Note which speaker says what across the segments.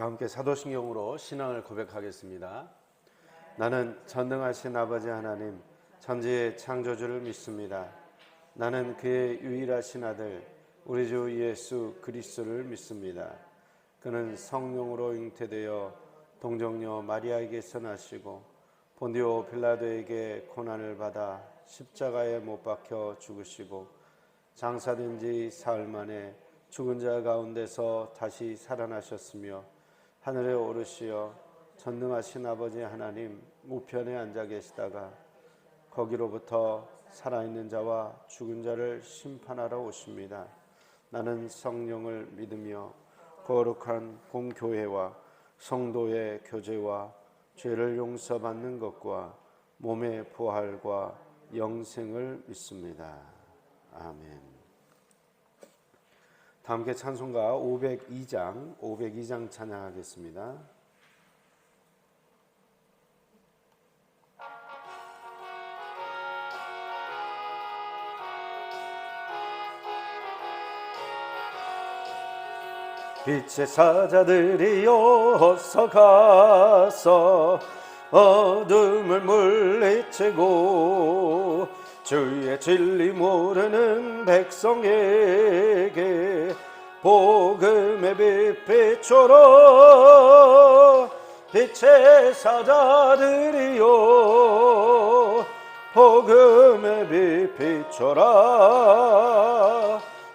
Speaker 1: 자, 함께 사도신경으로 신앙을 고백하겠습니다. 나는 전능하신 아버지 하나님, 천지의 창조주를 믿습니다. 나는 그의 유일하신 아들, 우리 주 예수 그리스도를 믿습니다. 그는 성령으로 잉태되어 동정녀 마리아에게서 나시고 본디오 빌라도에게 고난을 받아 십자가에 못 박혀 죽으시고 장사된 지 사흘 만에 죽은 자 가운데서 다시 살아나셨으며 하늘에 오르시어 전능하신 아버지 하나님 우편에 앉아 계시다가 거기로부터 살아있는 자와 죽은 자를 심판하러 오십니다. 나는 성령을 믿으며 거룩한 공교회와 성도의 교제와 죄를 용서받는 것과 몸의 부활과 영생을 믿습니다. 아멘. 다 함께 찬송가 502장 찬양하겠습니다. 빛의 사자들이여 어서 가서 어둠을 물리치고 주의 진리 모르는 백성에게 복음의 빛 비춰라. 빛의 사자들이여 복음의 빛 비춰라.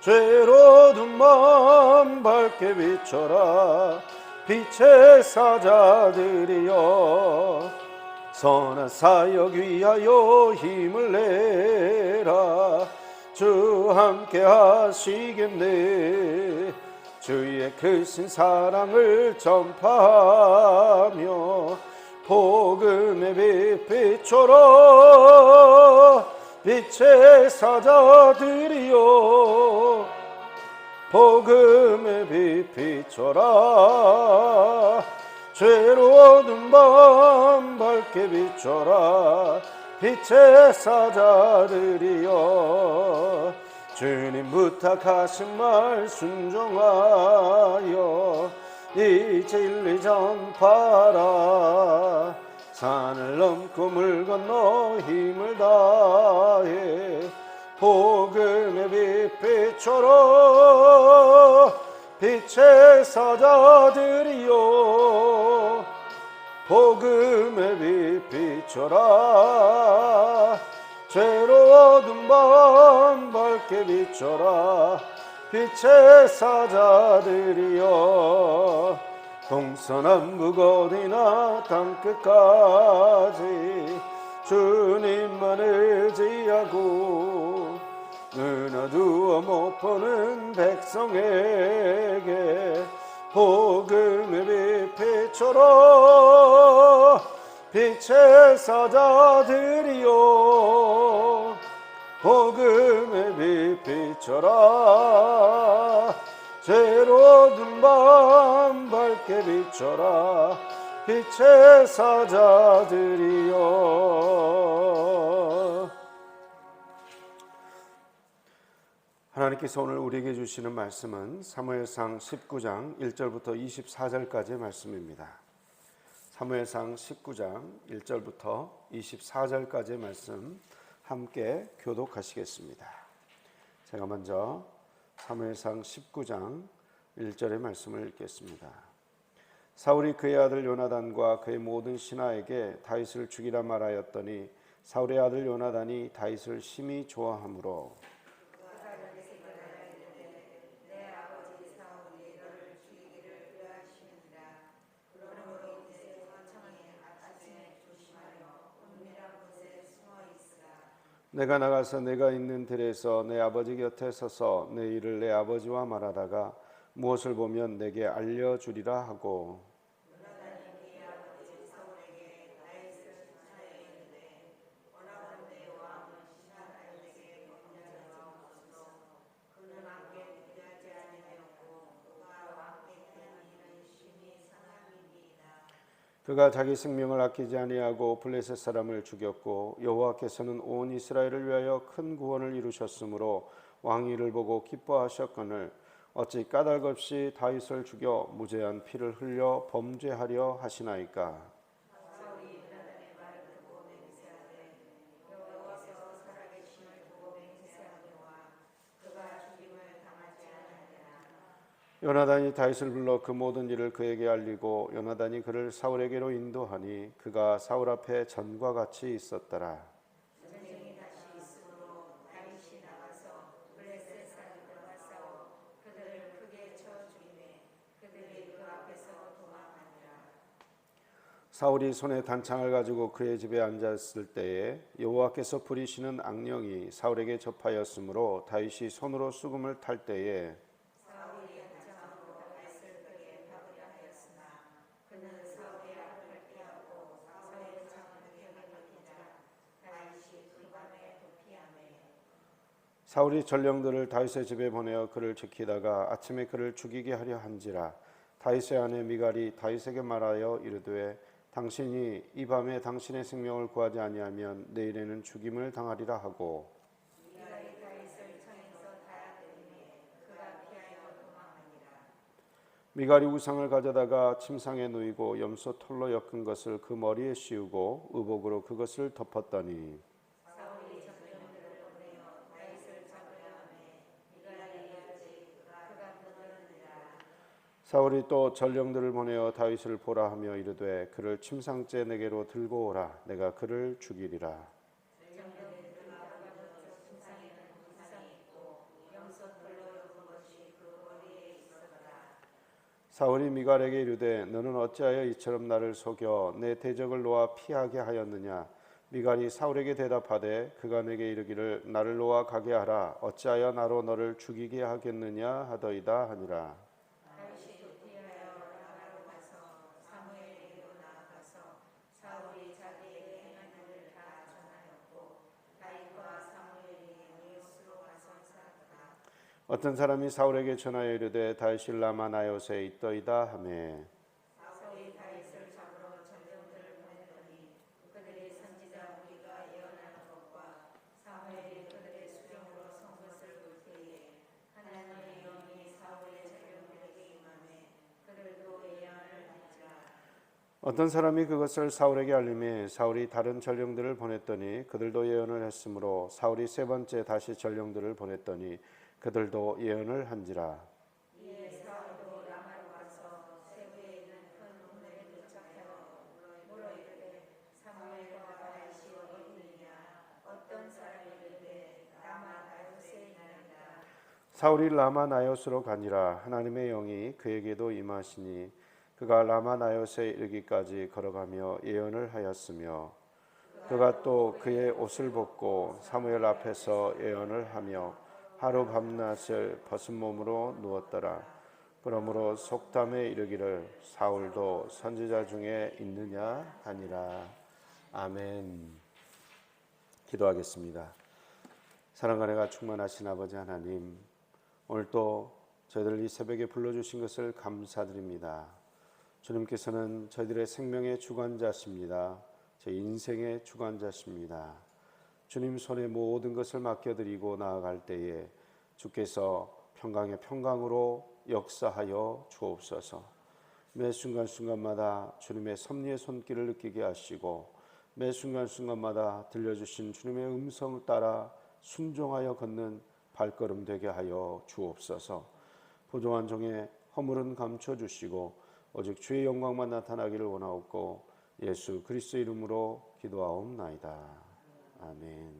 Speaker 1: 죄로 눈만 밝게 비춰라. 빛의 사자들이여 선한 사역 위하여 힘을 내라. 주 함께 하시겠네. 주의 크신 사랑을 전파하며 복음의 빛 비춰라. 빛의 사자들이여 복음의 빛 비춰라. 죄로 어두운 밤 밝게 비춰라. 빛의 사자들이여 주님 부탁하신 말 순종하여 이 진리 전파라. 산을 넘고 물 건너 힘을 다해 복음의 빛 비춰라. 빛의 사자들이여 복음의 빛 비춰라. 죄로 어두운 밤 밝게 비춰라. 빛의 사자들이여 동서남북 어디나 땅끝까지 주님만 의지하고 눈 어두워 못 보는 백성에게 복음의 빛 비춰라. 빛의 사자들이여 복음의 빛 비춰라. 죄로 어두운 밤 밝게 비춰라. 빛의 사자들이여. 하나님께서 오늘 우리에게 주시는 말씀은 사무엘상 19장 1절부터 24절까지의 말씀입니다. 사무엘상 19장 1절부터 24절까지의 말씀 함께 교독하시겠습니다. 제가 먼저 사무엘상 19장 1절의 말씀을 읽겠습니다. 사울이 그의 아들 요나단과 그의 모든 신하에게 다윗을 죽이라 말하였더니 사울의 아들 요나단이 다윗을 심히 좋아하므로 내가 나가서 내가 있는 들에서 내 아버지 곁에 서서 내 일을 내 아버지와 말하다가 무엇을 보면 내게 알려주리라 하고 그가 자기 생명을 아끼지 아니하고 블레셋 사람을 죽였고 여호와께서는 온 이스라엘을 위하여 큰 구원을 이루셨으므로 왕이 이를 보고 기뻐하셨거늘 어찌 까닭 없이 다윗을 죽여 무죄한 피를 흘려 범죄하려 하시나이까? 요나단이 다윗을 불러 그 모든 일을 그에게 알리고 요나단이 그를 사울에게로 인도하니 그가 사울 앞에 전과 같이 있었더라. 사울이 손에 단창을 가지고 그의 집에 앉았을 때에 여호와께서 부리시는 악령이 사울에게 접하였으므로 다윗이 손으로 수금을 탈 때에 사울이 전령들을 다윗의 집에 보내어 그를 지키다가 아침에 그를 죽이게 하려 한지라. 다윗의 아내 미갈이 다윗에게 말하여 이르되 당신이 이 밤에 당신의 생명을 구하지 아니하면 내일에는 죽임을 당하리라 하고 미갈이 우상을 가져다가 침상에 누이고 염소 털로 엮은 것을 그 머리에 씌우고 의복으로 그것을 덮었더니 사울이 또 전령들을 보내어 다윗을 보라 하며 이르되 그를 침상째 내게로 들고 오라. 내가 그를 죽이리라. 사울이 미갈에게 이르되 너는 어찌하여 이처럼 나를 속여 내 대적을 놓아 피하게 하였느냐? 미갈이 사울에게 대답하되 그가 내게 이르기를 나를 놓아 가게 하라. 어찌하여 나로 너를 죽이게 하겠느냐 하더이다 하니라. 어떤 사람이 사울에게 전하여 이르되 다윗이 라마 나요스에 있더이다 하매 어떤 사람이 그것을 사울에게 알림해 사울이 다른 전령들을 보냈더니 그들도 예언을 했으므로 사울이 세 번째 다시 전령들을 보냈더니 그들도 예언을 한지라. 사울이 라마 나요스로 가니라. 하나님의 영이 그에게도 임하시니 그가 라마 나요스에 이르기까지 걸어가며 예언을 하였으며 그가 또 그의 옷을 벗고 사무엘 앞에서 예언을 하며 하루 밤낮을 벗은 몸으로 누웠더라. 그러므로 속담에 이르기를 사울도 선지자 중에 있느냐 하니라. 아멘. 기도하겠습니다. 사랑과 은혜가 충만하신 아버지 하나님, 오늘 또 저희들을 이 새벽에 불러주신 것을 감사드립니다. 주님께서는 저희들의 생명의 주관자십니다. 제 인생의 주관자십니다. 주님 손에 모든 것을 맡겨드리고 나아갈 때에 주께서 평강의 평강으로 역사하여 주옵소서. 매 순간순간마다 주님의 섭리의 손길을 느끼게 하시고 매 순간순간마다 들려주신 주님의 음성을 따라 순종하여 걷는 발걸음 되게 하여 주옵소서. 부족한 종의 허물은 감춰주시고 오직 주의 영광만 나타나기를 원하옵고 예수 그리스도 이름으로 기도하옵나이다. 아멘.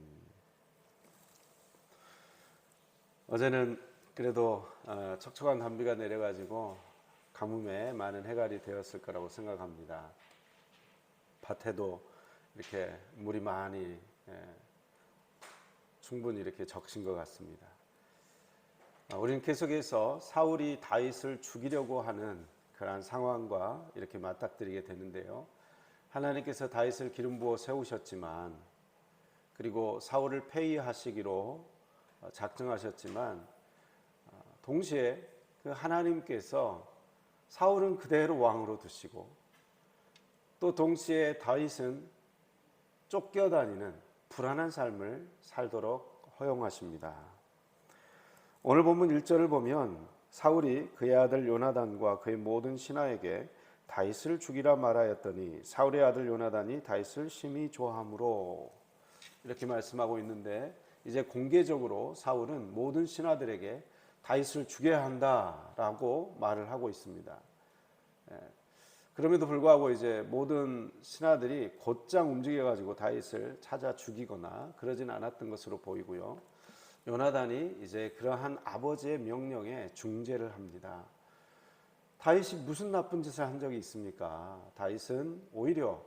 Speaker 1: 어제는 그래도 촉촉한 단비가 내려가지고 가뭄에 많은 해갈이 되었을 거라고 생각합니다. 밭에도 이렇게 물이 많이 충분히 이렇게 적신 것 같습니다. 우리는 계속해서 사울이 다윗을 죽이려고 하는 그러한 상황과 이렇게 맞닥뜨리게 되는데요. 하나님께서 다윗을 기름 부어 세우셨지만 그리고 사울을 폐위하시기로 작정하셨지만 동시에 그 하나님께서 사울은 그대로 왕으로 두시고 또 동시에 다윗은 쫓겨다니는 불안한 삶을 살도록 허용하십니다. 오늘 본문 1절을 보면 사울이 그의 아들 요나단과 그의 모든 신하에게 다윗을 죽이라 말하였더니 사울의 아들 요나단이 다윗을 심히 좋아하므로, 이렇게 말씀하고 있는데, 이제 공개적으로 사울은 모든 신하들에게 다윗을 죽여야 한다라고 말을 하고 있습니다. 그럼에도 불구하고 이제 모든 신하들이 곧장 움직여가지고 다윗을 찾아 죽이거나 그러진 않았던 것으로 보이고요. 요나단이 이제 그러한 아버지의 명령에 중재를 합니다. 다윗이 무슨 나쁜 짓을 한 적이 있습니까? 다윗은 오히려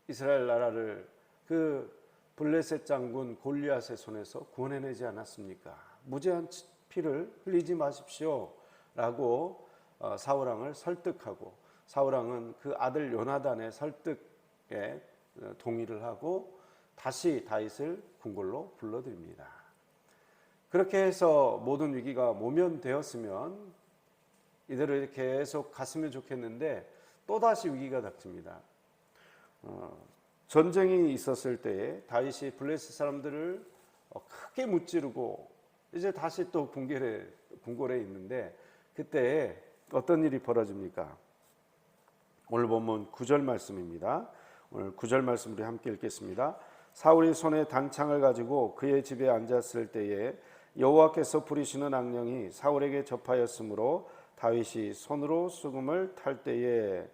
Speaker 1: 이스라엘 나라를 그 블레셋 장군 골리앗의 손에서 구원해내지 않았습니까? 무죄한 피를 흘리지 마십시오 라고 사울왕을 설득하고, 사울왕은 그 아들 요나단의 설득에 동의를 하고 다시 다윗을 궁궐로 불러들입니다. 그렇게 해서 모든 위기가 모면되었으면 이대로 이렇게 계속 갔으면 좋겠는데, 또다시 위기가 닥칩니다. 전쟁이 있었을 때에 다윗이 블레셋 사람들을 크게 무찌르고 이제 다시 또 궁궐에 있는데, 그때 어떤 일이 벌어집니까? 오늘 본문 9절 말씀입니다. 오늘 9절 말씀 우리 함께 읽겠습니다. 사울이 손에 단창을 가지고 그의 집에 앉았을 때에 여호와께서 부리시는 악령이 사울에게 접하였으므로 다윗이 손으로 수금을 탈 때에,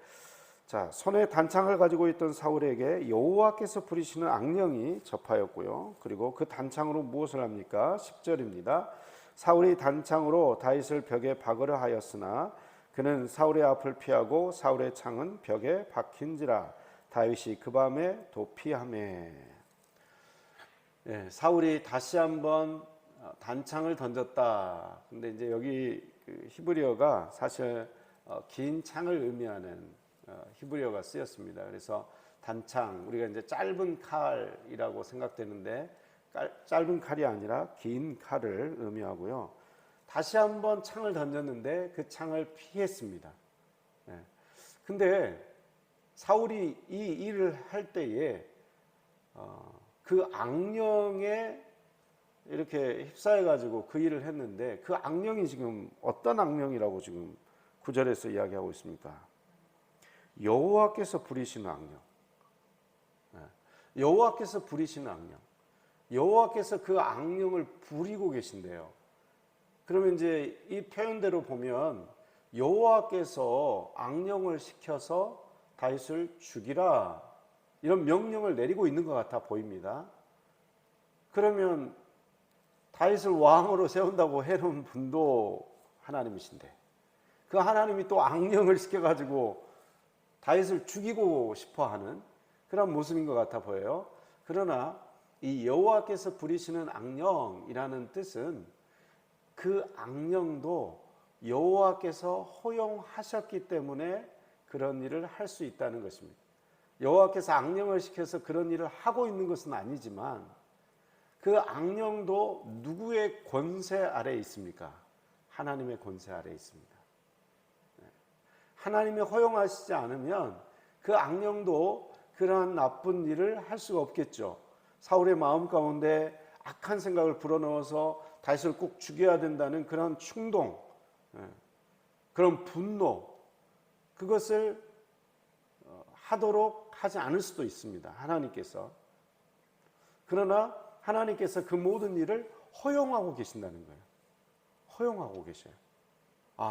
Speaker 1: 자, 손에 단창을 가지고 있던 사울에게 여호와께서 부리시는 악령이 접하였고요. 그리고 그 단창으로 무엇을 합니까? 10절입니다. 사울이 단창으로 다윗을 벽에 박으려 하였으나 그는 사울의 앞을 피하고 사울의 창은 벽에 박힌지라 다윗이 그 밤에 도피하매. 사울이 다시 한번 단창을 던졌다. 근데 이제 여기 히브리어가 사실 긴 창을 의미하는 히브리어가 쓰였습니다. 그래서 단창, 우리가 이제 짧은 칼이라고 생각되는데 짧은 칼이 아니라 긴 칼을 의미하고요. 다시 한번 창을 던졌는데 그 창을 피했습니다. 근데 사울이 이 일을 할 때에 그 악령에 이렇게 휩싸여가지고 그 일을 했는데, 그 악령이 지금 어떤 악령이라고 지금 9절에서 이야기하고 있습니까? 여호와께서 부리시는 악령. 여호와께서 부리시는 악령. 여호와께서 그 악령을 부리고 계신데요. 그러면 이제 이 표현대로 보면 여호와께서 악령을 시켜서 다윗을 죽이라, 이런 명령을 내리고 있는 것 같아 보입니다. 그러면 다윗을 왕으로 세운다고 해놓은 분도 하나님이신데, 그 하나님이 또 악령을 시켜가지고 다윗을 죽이고 싶어하는 그런 모습인 것 같아 보여요. 그러나 이 여호와께서 부리시는 악령이라는 뜻은 그 악령도 여호와께서 허용하셨기 때문에 그런 일을 할 수 있다는 것입니다. 여호와께서 악령을 시켜서 그런 일을 하고 있는 것은 아니지만, 그 악령도 누구의 권세 아래에 있습니까? 하나님의 권세 아래에 있습니다. 하나님이 허용하시지 않으면 그 악령도 그러한 나쁜 일을 할 수가 없겠죠. 사울의 마음 가운데 악한 생각을 불어넣어서 다윗을 꼭 죽여야 된다는 그런 충동, 그런 분노, 그것을 하도록 하지 않을 수도 있습니다. 하나님께서. 그러나 하나님께서 그 모든 일을 허용하고 계신다는 거예요. 허용하고 계셔요.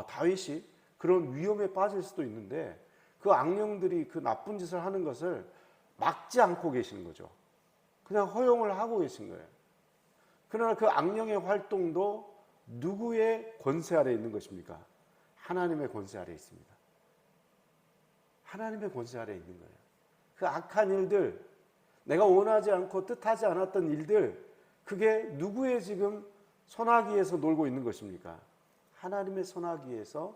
Speaker 1: 다윗이 그런 위험에 빠질 수도 있는데 그 악령들이 그 나쁜 짓을 하는 것을 막지 않고 계시는 거죠. 그냥 허용을 하고 계신 거예요. 그러나 그 악령의 활동도 누구의 권세 아래에 있는 것입니까? 하나님의 권세 아래에 있습니다. 하나님의 권세 아래에 있는 거예요. 그 악한 일들, 내가 원하지 않고 뜻하지 않았던 일들, 그게 누구의 지금 손아귀에서 놀고 있는 것입니까? 하나님의 손아귀에서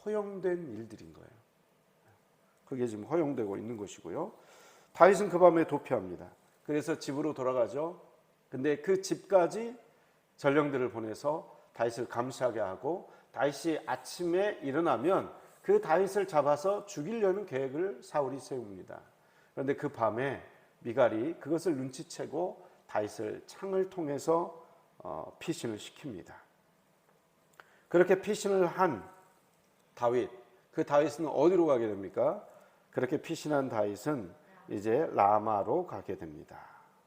Speaker 1: 허용된 일들인 거예요. 그게 지금 허용되고 있는 것이고요. 다윗은 그 밤에 도피합니다. 그래서 집으로 돌아가죠. 근데 그 집까지 전령들을 보내서 다윗을 감시하게 하고, 다윗이 아침에 일어나면 그 다윗을 잡아서 죽이려는 계획을 사울이 세웁니다. 그런데 그 밤에 미갈이 그것을 눈치채고 다윗을 창을 통해서 피신을 시킵니다. 그렇게 피신을 한 다윗, 그 다윗은 어디로 가게 됩니까? 그렇게 피신한 다윗은 이제 라마로 가게 됩니다.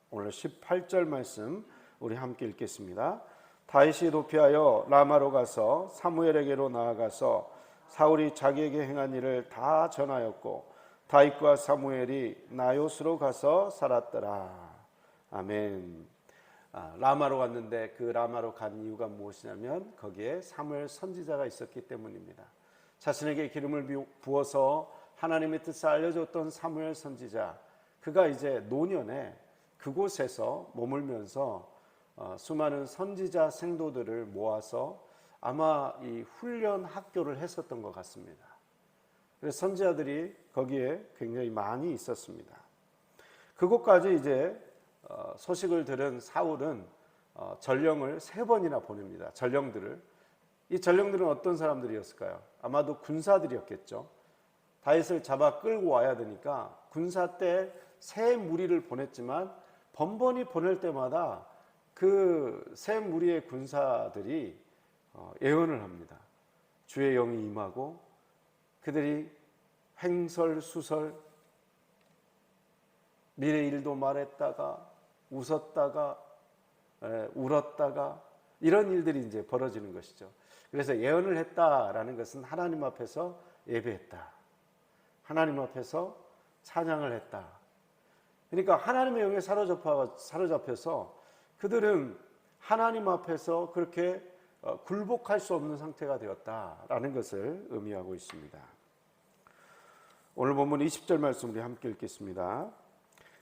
Speaker 1: 오늘 18절 말씀 우리 함께 읽겠습니다. 다윗이 도피하여 라마로 가서 사무엘에게로 나아가서 사울이 자기에게 행한 일을 다 전하였고 다윗과 사무엘이 나요스로 가서 살았더라. 아멘. 라마로 갔는데 그 라마로 간 이유가 무엇이냐면 거기에 사무엘 선지자가 있었기 때문입니다. 자신에게 기름을 부어서 하나님의 뜻을 알려줬던 사무엘 선지자, 그가 이제 노년에 그곳에서 머물면서 수많은 선지자 생도들을 모아서 아마 이 훈련 학교를 했었던 것 같습니다. 그래서 선지자들이 거기에 굉장히 많이 있었습니다. 그곳까지 이제 소식을 들은 사울은 전령을 3번이나 보냅니다. 전령들을. 이 전령들은 어떤 사람들이었을까요? 아마도 군사들이었겠죠. 다윗을 잡아 끌고 와야 되니까 군사 때 세 무리를 보냈지만 번번이 보낼 때마다 그 세 무리의 군사들이 예언을 합니다. 주의 영이 임하고 그들이 횡설수설 미래 일도 말했다가 웃었다가 울었다가 이런 일들이 이제 벌어지는 것이죠. 그래서 예언을 했다라는 것은 하나님 앞에서 예배했다, 하나님 앞에서 찬양을 했다. 그러니까 하나님의 영에 사로잡혀서 그들은 하나님 앞에서 그렇게 굴복할 수 없는 상태가 되었다라는 것을 의미하고 있습니다. 오늘 본문 20절 말씀 우리 함께 읽겠습니다.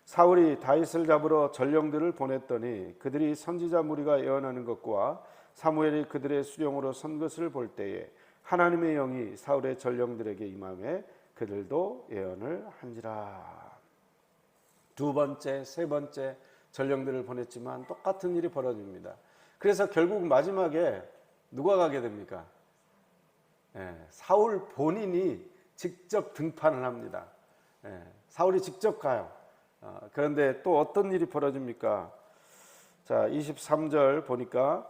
Speaker 1: 사울이 다윗을 잡으러 전령들을 보냈더니 그들이 선지자 무리가 예언하는 것과 사무엘이 그들의 수령으로 선 것을 볼 때에 하나님의 영이 사울의 전령들에게 임하매 그들도 예언을 한지라. 두 번째, 세 번째 전령들을 보냈지만 똑같은 일이 벌어집니다. 그래서 결국 마지막에 누가 가게 됩니까? 사울 본인이 직접 등판을 합니다. 사울이 직접 가요. 그런데 또 어떤 일이 벌어집니까? 자, 23절 보니까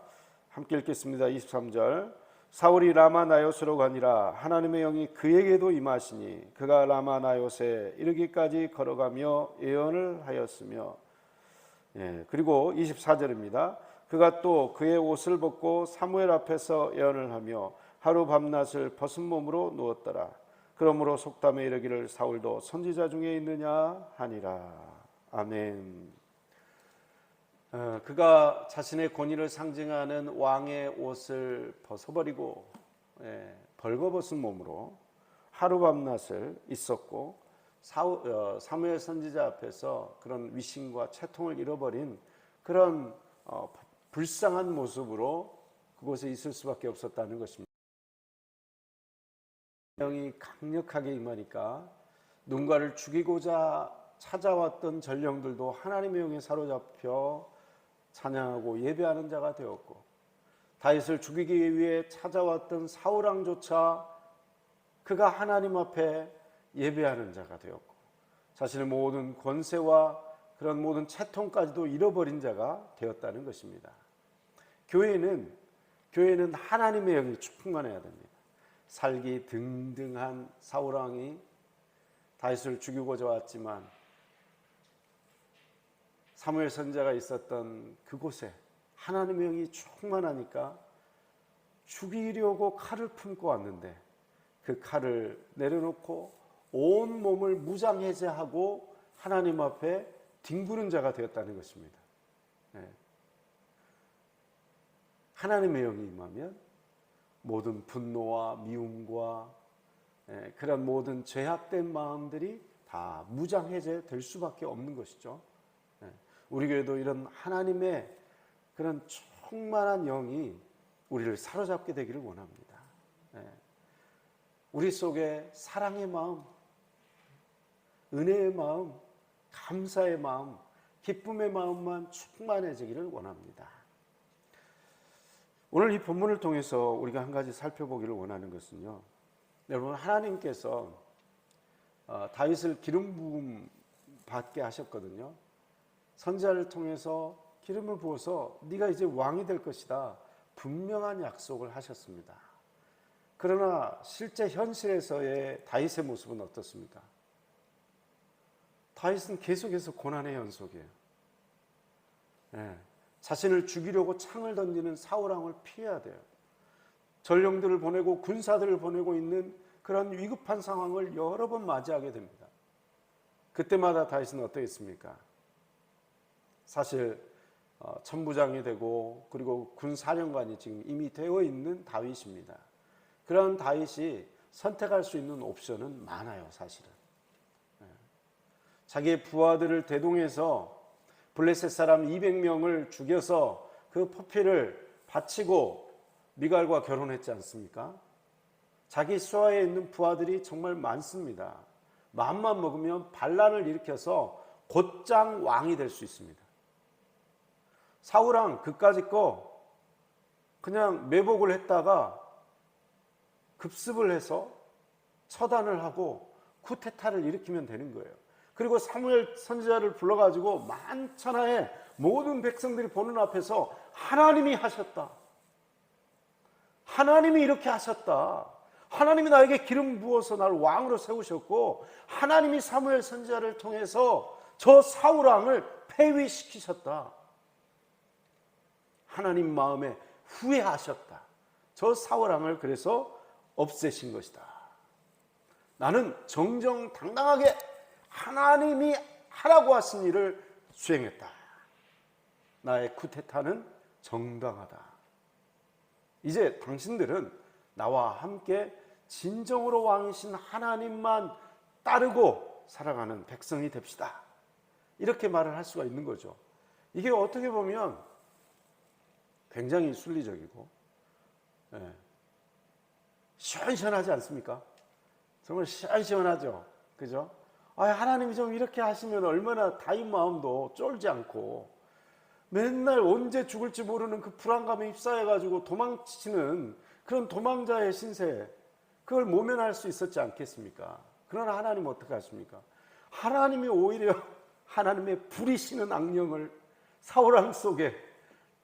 Speaker 1: 함께 읽겠습니다. 23절. 사울이 라마 나요스로 가니라 하나님의 영이 그에게도 임하시니 그가 라마 나요스에 이르기까지 걸어가며 예언을 하였으며, 그리고 24절입니다. 그가 또 그의 옷을 벗고 사무엘 앞에서 예언을 하며 하루 밤낮을 벗은 몸으로 누웠더라. 그러므로 속담에 이르기를 사울도 선지자 중에 있느냐 하니라. 아멘. 그가 자신의 권위를 상징하는 왕의 옷을 벗어버리고 벌거벗은 몸으로 하루 밤낮을 있었고 사무엘 선지자 앞에서 그런 위신과 채통을 잃어버린 그런 불쌍한 모습으로 그곳에 있을 수밖에 없었다는 것입니다. 영이 강력하게 임하니까 누군가를 죽이고자 찾아왔던 전령들도 하나님의 영에 사로잡혀 찬양하고 예배하는 자가 되었고, 다윗을 죽이기 위해 찾아왔던 사울 왕조차 그가 하나님 앞에 예배하는 자가 되었고, 자신의 모든 권세와 그런 모든 채통까지도 잃어버린 자가 되었다는 것입니다. 교회는 하나님의 영이 충만해야 됩니다. 살기 등등한 사울 왕이 다윗을 죽이고자 왔지만 사무엘 선지자가 있었던 그곳에 하나님의 영이 충만하니까 죽이려고 칼을 품고 왔는데 그 칼을 내려놓고 온 몸을 무장해제하고 하나님 앞에 뒹구는 자가 되었다는 것입니다. 하나님의 영이 임하면 모든 분노와 미움과 그런 모든 죄악된 마음들이 다 무장해제 될 수밖에 없는 것이죠. 우리 교회도 이런 하나님의 그런 충만한 영이 우리를 사로잡게 되기를 원합니다. 우리 속에 사랑의 마음, 은혜의 마음, 감사의 마음, 기쁨의 마음만 충만해지기를 원합니다. 오늘 이 본문을 통해서 우리가 한 가지 살펴보기를 원하는 것은요, 여러분, 하나님께서 다윗을 기름 부음 받게 하셨거든요. 선지자를 통해서 기름을 부어서 네가 이제 왕이 될 것이다, 분명한 약속을 하셨습니다. 그러나 실제 현실에서의 다윗의 모습은 어떻습니까? 다윗은 계속해서 고난의 연속이에요. 예, 자신을 죽이려고 창을 던지는 사울왕을 피해야 돼요. 전령들을 보내고 군사들을 보내고 있는 그런 위급한 상황을 여러 번 맞이하게 됩니다. 그때마다 다윗은 어떠했습니까? 사실 천부장이 되고 그리고 군사령관이 지금 이미 되어 있는 다윗입니다. 그런 다윗이 선택할 수 있는 옵션은 많아요, 사실은. 자기의 부하들을 대동해서 블레셋 사람 200명을 죽여서 그 포피를 바치고 미갈과 결혼했지 않습니까? 자기 수하에 있는 부하들이 정말 많습니다. 마음만 먹으면 반란을 일으켜서 곧장 왕이 될 수 있습니다. 사울왕 그까짓 거 그냥 매복을 했다가 급습을 해서 처단을 하고 쿠데타를 일으키면 되는 거예요. 그리고 사무엘 선지자를 불러가지고 만천하에 모든 백성들이 보는 앞에서 하나님이 하셨다. 하나님이 이렇게 하셨다. 하나님이 나에게 기름 부어서 나를 왕으로 세우셨고 하나님이 사무엘 선지자를 통해서 저 사울왕을 폐위시키셨다. 하나님 마음에 후회하셨다. 저 사울왕을 그래서 없애신 것이다. 나는 정정당당하게 하나님이 하라고 하신 일을 수행했다. 나의 쿠데타는 정당하다. 이제 당신들은 나와 함께 진정으로 왕이신 하나님만 따르고 살아가는 백성이 됩시다. 이렇게 말을 할 수가 있는 거죠. 이게 어떻게 보면 굉장히 순리적이고 시원시원하지 않습니까? 정말 시원시원하죠. 그죠? 하나님이 좀 이렇게 하시면 얼마나 다윗 마음도 쫄지 않고 맨날 언제 죽을지 모르는 그 불안감에 휩싸여가지고 도망치는 그런 도망자의 신세, 그걸 모면할 수 있었지 않겠습니까? 그러나 하나님은 어떻게 하십니까? 하나님이 오히려 하나님의 부리시는 악령을 사울왕 속에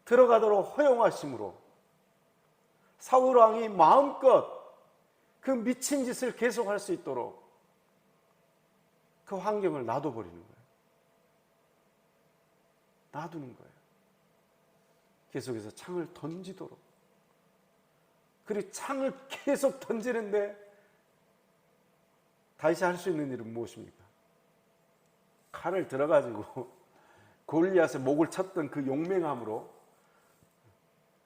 Speaker 1: 들어가도록 허용하심으로 사울왕이 마음껏 그 미친 짓을 계속할 수 있도록 그 환경을 놔둬버리는 거예요. 놔두는 거예요. 계속해서 창을 던지도록. 그리고 창을 계속 던지는데 다윗이 할 수 있는 일은 무엇입니까? 칼을 들어가지고 골리앗의 목을 쳤던 그 용맹함으로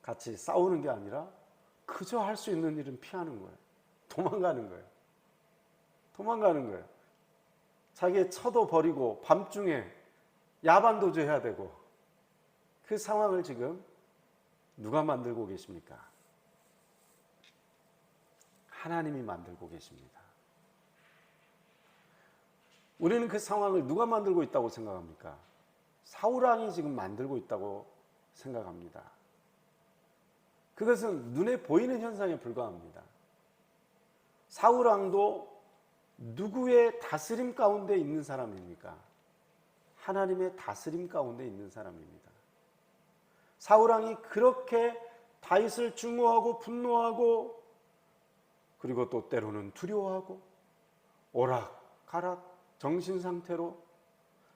Speaker 1: 같이 싸우는 게 아니라 그저 할 수 있는 일은 피하는 거예요. 도망가는 거예요. 도망가는 거예요. 자기의 처도 버리고 밤중에 야반도주 해야 되고, 그 상황을 지금 누가 만들고 계십니까? 하나님이 만들고 계십니다. 우리는 그 상황을 누가 만들고 있다고 생각합니까? 사울왕이 지금 만들고 있다고 생각합니다. 그것은 눈에 보이는 현상에 불과합니다. 사울왕도 누구의 다스림 가운데 있는 사람입니까? 하나님의 다스림 가운데 있는 사람입니다. 사울왕이 그렇게 다윗을 증오하고 분노하고 그리고 또 때로는 두려워하고 오락가락 정신상태로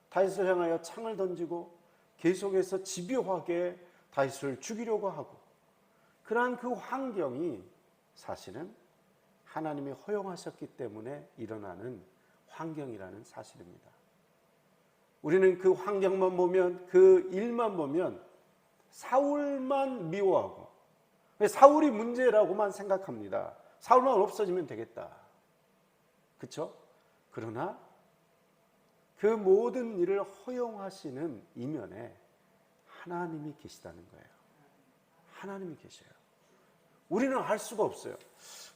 Speaker 1: 다윗을 향하여 창을 던지고 계속해서 집요하게 다윗을 죽이려고 하고, 그러한 그 환경이 사실은 하나님이 허용하셨기 때문에 일어나는 환경이라는 사실입니다. 우리는 그 환경만 보면, 그 일만 보면 사울만 미워하고 사울이 문제라고만 생각합니다. 사울만 없어지면 되겠다. 그렇죠? 그러나 그 모든 일을 허용하시는 이면에 하나님이 계시다는 거예요. 하나님이 계셔요. 우리는 알 수가 없어요.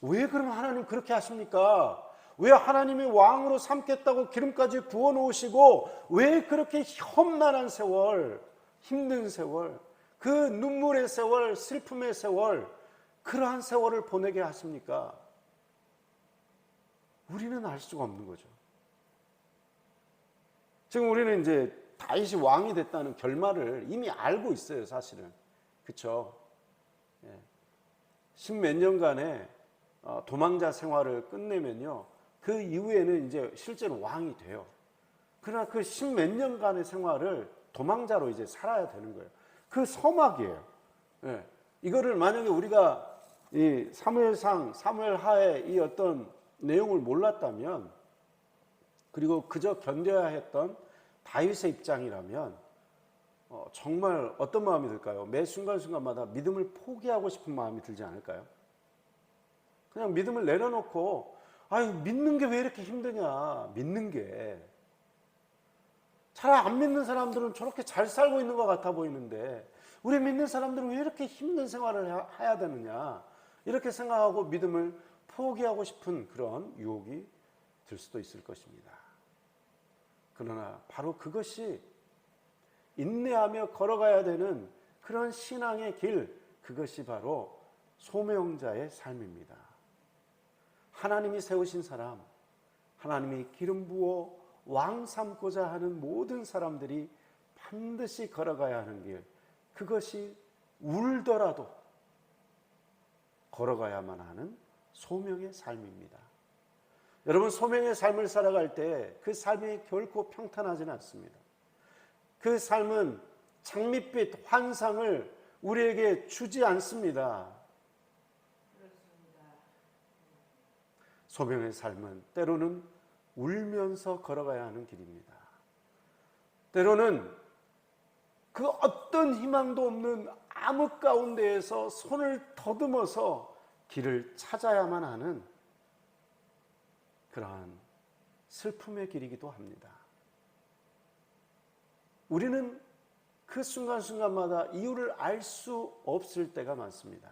Speaker 1: 왜 그럼 하나님 그렇게 하십니까? 왜 하나님이 왕으로 삼겠다고 기름까지 부어놓으시고 왜 그렇게 험난한 세월, 힘든 세월, 그 눈물의 세월, 슬픔의 세월, 그러한 세월을 보내게 하십니까? 우리는 알 수가 없는 거죠. 지금 우리는 이제 다윗이 왕이 됐다는 결말을 이미 알고 있어요, 사실은. 그렇죠? 십몇 년간의 도망자 생활을 끝내면요, 그 이후에는 이제 실제로 왕이 돼요. 그러나 그 십몇 년간의 생활을 도망자로 이제 살아야 되는 거예요. 그 서막이에요. 이거를 만약에 우리가 이 사무엘상, 사무엘하의 이 어떤 내용을 몰랐다면, 그리고 그저 견뎌야 했던 다윗의 입장이라면 정말 어떤 마음이 들까요? 매 순간순간마다 믿음을 포기하고 싶은 마음이 들지 않을까요? 그냥 믿음을 내려놓고, 아유, 믿는 게 왜 이렇게 힘드냐, 믿는 게. 차라리 안 믿는 사람들은 저렇게 잘 살고 있는 것 같아 보이는데 우리 믿는 사람들은 왜 이렇게 힘든 생활을 해야 되느냐, 이렇게 생각하고 믿음을 포기하고 싶은 그런 유혹이 들 수도 있을 것입니다. 그러나 바로 그것이 인내하며 걸어가야 되는 그런 신앙의 길, 그것이 바로 소명자의 삶입니다. 하나님이 세우신 사람, 하나님이 기름 부어 왕 삼고자 하는 모든 사람들이 반드시 걸어가야 하는 길, 그것이 울더라도 걸어가야만 하는 소명의 삶입니다. 여러분, 소명의 삶을 살아갈 때 그 삶이 결코 평탄하지는 않습니다. 그 삶은 장밋빛 환상을 우리에게 주지 않습니다. 소명의 삶은 때로는 울면서 걸어가야 하는 길입니다. 때로는 그 어떤 희망도 없는 암흑 가운데에서 손을 더듬어서 길을 찾아야만 하는 그러한 슬픔의 길이기도 합니다. 우리는 그 순간순간마다 이유를 알 수 없을 때가 많습니다.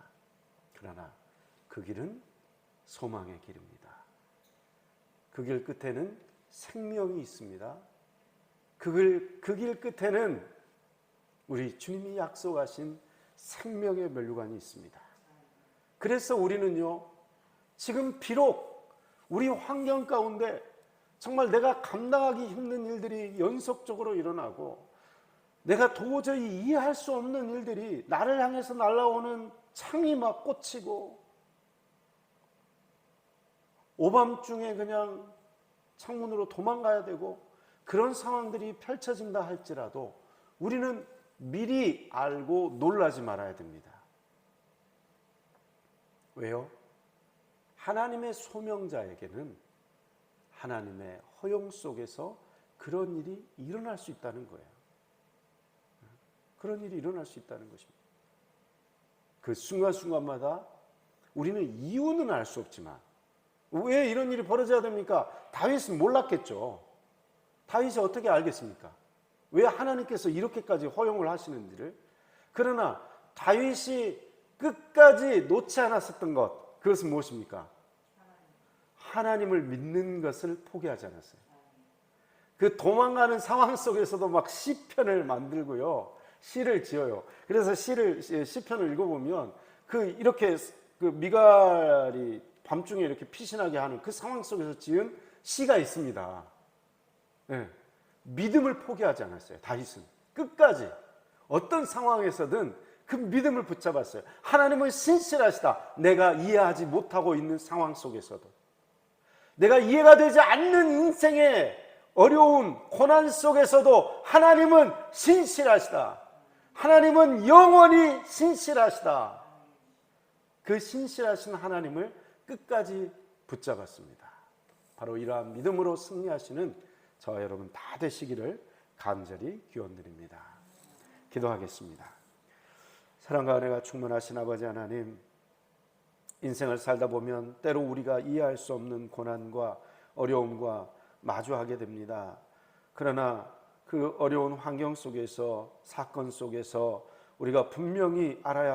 Speaker 1: 그러나 그 길은 소망의 길입니다. 그 길 끝에는 생명이 있습니다. 그 길 끝에는 우리 주님이 약속하신 생명의 면류관이 있습니다. 그래서 우리는요, 지금 비록 우리 환경 가운데 정말 내가 감당하기 힘든 일들이 연속적으로 일어나고 내가 도저히 이해할 수 없는 일들이 나를 향해서 날아오는 창이 막 꽂히고 오밤중에 그냥 창문으로 도망가야 되고 그런 상황들이 펼쳐진다 할지라도 우리는 미리 알고 놀라지 말아야 됩니다. 왜요? 하나님의 소명자에게는 하나님의 허용 속에서 그런 일이 일어날 수 있다는 거예요. 그런 일이 일어날 수 있다는 것입니다. 그 순간순간마다 우리는 이유는 알 수 없지만 왜 이런 일이 벌어져야 됩니까? 다윗은 몰랐겠죠. 다윗이 어떻게 알겠습니까? 왜 하나님께서 이렇게까지 허용을 하시는지를. 그러나 다윗이 끝까지 놓지 않았었던 것, 그것은 무엇입니까? 하나님을 믿는 것을 포기하지 않았어요. 그 도망가는 상황 속에서도 막 시편을 만들고요, 시를 지어요. 그래서 시편을 읽어보면 이렇게 미갈이 밤중에 이렇게 피신하게 하는 그 상황 속에서 지은 시가 있습니다. 네. 믿음을 포기하지 않았어요. 다윗은 끝까지 어떤 상황에서든 그 믿음을 붙잡았어요. 하나님은 신실하시다. 내가 이해하지 못하고 있는 상황 속에서도, 내가 이해가 되지 않는 인생의 어려운 고난 속에서도 하나님은 신실하시다. 하나님은 영원히 신실하시다. 그 신실하신 하나님을 끝까지 붙잡았습니다. 바로 이러한 믿음으로 승리하시는 저와 여러분 다 되시기를 간절히 기원드립니다. 기도하겠습니다. 사랑과 은혜가 충만하신 아버지 하나님, 인생을 살다 보면 때로 우리가 이해할 수 없는 고난과 어려움과 마주하게 됩니다. 그러나 그 어려운 환경 속에서, 사건 속에서 우리가 분명히 알아야 하는